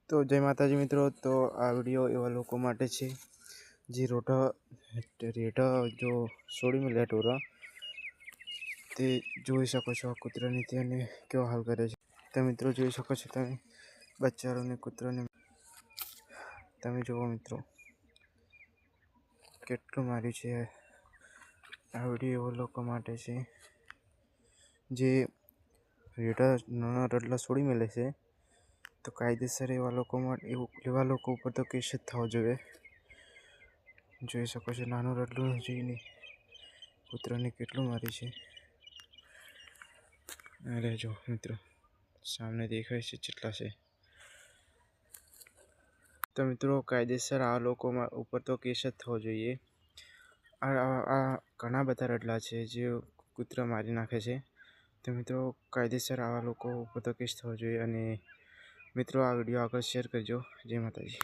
તો જય માતાજી મિત્રો। તો આ વિડીયો એવા લોકો માટે છે જે રેઢા જો છોડી મળ્યા ઢોરા તે જોઈ શકો છો। આ કૂતરાની તેને કેવો હાલ કરે છે તો મિત્રો જોઈ શકો છો તમે બચ્ચાઓને કૂતરાને તમે જુઓ મિત્રો કેટલું માર્યું છે। આ વિડીયો એવા લોકો માટે છે જે રેઢા નાના રડલા છોડી મળે છે તો કાયદેસર એવા લોકો ઉપર તો કેસ જ થવો જોઈએ। જોઈ શકો છો નાનું રડલું જોઈને કૂતરાને કેટલું મારી છે। અરે જો મિત્રો સામે દેખાય છે કેટલા છે। તો મિત્રો કાયદેસર આ લોકો ઉપર તો કેસ જ થવો જોઈએ। આ ઘણા બધા રડલા છે જે કૂતરા મારી નાખે છે તો મિત્રો કાયદેસર આવા લોકો ઉપર તો કેસ થવો જોઈએ। અને મિત્રો આ વિડીયો આગળ શેર કરજો। જય માતાજી।